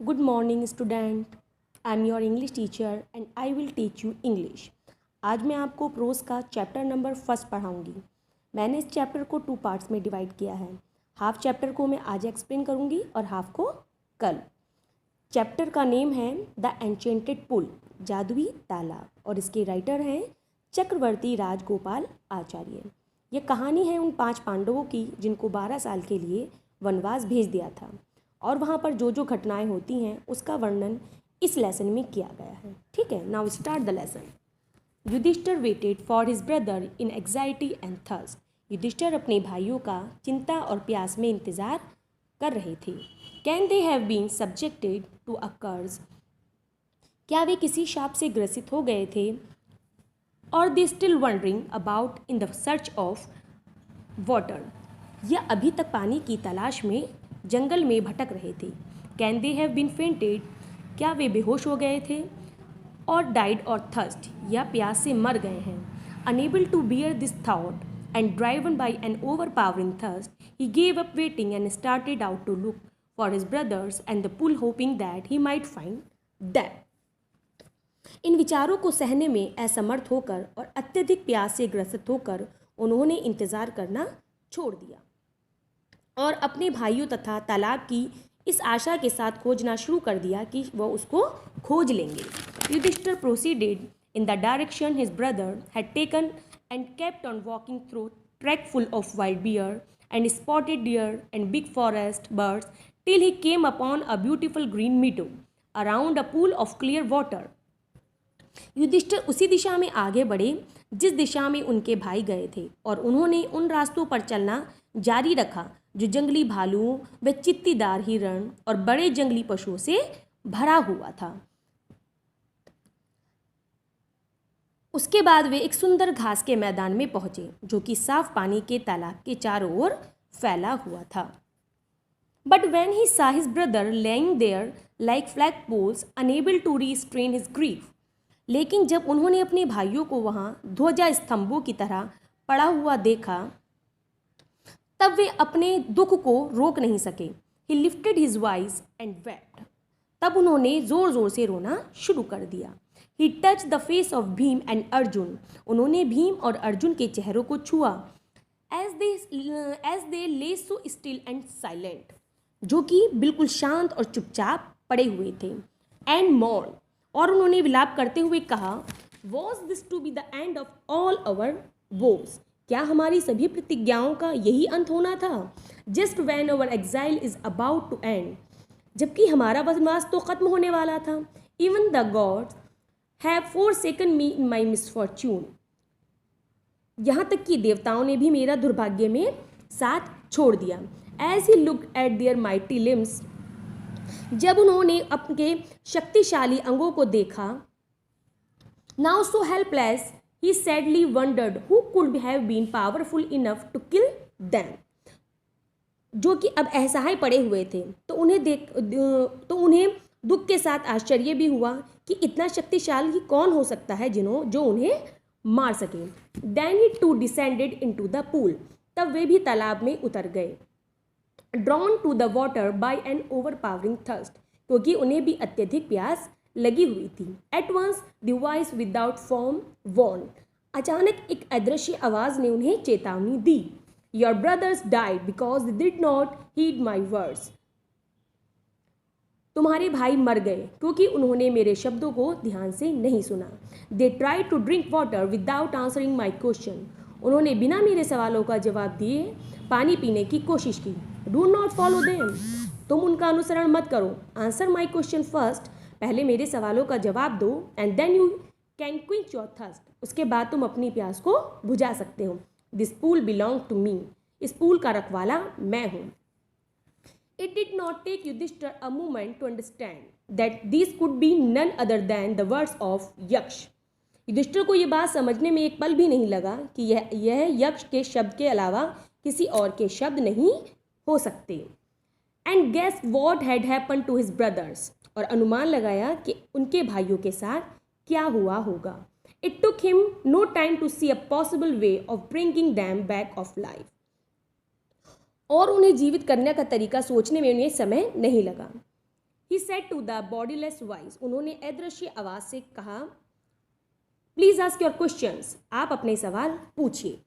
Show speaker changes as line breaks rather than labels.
Good morning student. I am your English teacher and I will teach you English. आज मैं आपको pros का chapter number first पढ़ाऊंगी. मैंने इस चैप्टर को 2 पार्ट्स में डिवाइड किया है. हाफ चैप्टर को मैं आज एक्सप्लेन करूंगी और हाफ को कल. चैप्टर का नेम है द एन्चेंटेड पुल, जादुई तालाब, और इसके राइटर हैं चक्रवर्ती राजगोपाल आचार्य. ये कहानी है उन 5 पांडवों की जिनको 12 साल के लिए वनवास भेज दिया था और वहाँ पर जो जो घटनाएं होती हैं उसका वर्णन इस लेसन में किया गया है. ठीक है, now start the lesson. Yudhishthir waited for his brother in anxiety and thirst. Yudhishthir अपने भाइयों का चिंता और प्यास में इंतज़ार कर रहे थे. Can they have been subjected to a curse. क्या वे किसी शाप से ग्रसित हो गए थे. और they still wondering about in the search of water. या अभी तक पानी की तलाश में जंगल में भटक रहे थे. Can they have been fainted. क्या वे बेहोश हो गए थे. और डाइड और थर्स्ट, या प्यास से मर गए हैं. Unable to bear this thought and driven by an overpowering thirst he gave up waiting and started out to look for his brothers and the pool hoping that he might find them. इन विचारों को सहने में असमर्थ होकर और अत्यधिक प्यास से ग्रसित होकर उन्होंने इंतजार करना छोड़ दिया और अपने भाइयों तथा तालाब की इस आशा के साथ खोजना शुरू कर दिया कि वह उसको खोज लेंगे. Yudhishthir proceeded in the direction his brother had taken and kept on walking through track full of wild bear and spotted deer and big forest birds till he came upon a beautiful green meadow around a pool of clear water. Yudhishthir उसी दिशा में आगे बढ़े जिस दिशा में उनके भाई गए थे और उन्होंने उन रास्तों पर चलना जारी रखा जो जंगली भालुओं व चित्तीदार हिरण और बड़े जंगली पशुओं से भरा हुआ था. उसके बाद वे एक सुंदर घास के मैदान में पहुंचे जो कि साफ पानी के तालाब के चारों ओर फैला हुआ था. But when he saw his brother laying there like flagpoles, unable to restrain his grief. लेकिन जब उन्होंने अपने भाइयों को वहाँ ध्वजा स्तंभों की तरह पड़ा हुआ देखा तब वे अपने दुख को रोक नहीं सके. He lifted his voice and wept. तब उन्होंने ज़ोर ज़ोर से रोना शुरू कर दिया. He touched the face of Bhim and Arjun. उन्होंने भीम और अर्जुन के चेहरों को छुआ. As they lay so still and silent. जो कि बिल्कुल शांत और चुपचाप पड़े हुए थे. And mourned. और उन्होंने विलाप करते हुए कहा, Was this to be the end of all our woes? क्या हमारी सभी प्रतिज्ञाओं का यही अंत होना था. Just when our exile is about to end. जबकि हमारा वनवास तो खत्म होने वाला था. Even the gods have forsaken me in my misfortune. यहाँ तक कि देवताओं ने भी मेरा दुर्भाग्य में साथ छोड़ दिया. As he looked at their mighty limbs. जब उन्होंने अपने शक्तिशाली अंगों को देखा. Now so helpless, he sadly wondered who could have been powerful enough to kill them. जो कि अब असहाय पड़े हुए थे तो उन्हें दुख के साथ आश्चर्य भी हुआ कि इतना शक्तिशाली कौन हो सकता है जो उन्हें मार सके. Then he too descended into the pool. तब वे भी तालाब में उतर गए. Drawn to the water by an overpowering thirst. क्योंकि उन्हें भी अत्यधिक प्यास लगी हुई थी. At once the voice without form warned. अचानक एक अदृश्य आवाज़ ने उन्हें चेतावनी दी. Your brothers died because they did not heed my words. तुम्हारे भाई मर गए क्योंकि उन्होंने मेरे शब्दों को ध्यान से नहीं सुना. They tried to drink water without answering my question. उन्होंने बिना मेरे सवालों का जवाब दिए पानी पीने की कोशिश की. Do not follow them. तुम उनका अनुसरण मत करो. Answer my question first. पहले मेरे सवालों का जवाब दो. And then you can quench your thirst. उसके बाद तुम अपनी प्यास को बुझा सकते हो. This pool belong to me. इस पूल का रखवाला मैं हूँ. It did not take Yudhishthir a moment to understand that these could be none other than the words of यक्ष. युधिष्ठिर को ये बात समझने में एक पल भी नहीं लगा कि यह यक्ष के शब्द के अलावा किसी और के शब्द नहीं हो सकते. And guess what had happen to his brothers. और अनुमान लगाया कि उनके भाइयों के साथ क्या हुआ होगा. It took him no time to see a possible way of bringing them back of life. और उन्हें जीवित करने का तरीका सोचने में उन्हें समय नहीं लगा. He said to the bodiless voice, उन्होंने अदृश्य आवाज़ से कहा, प्लीज़ आस्क योर क्वेश्चंस, आप अपने सवाल पूछिए।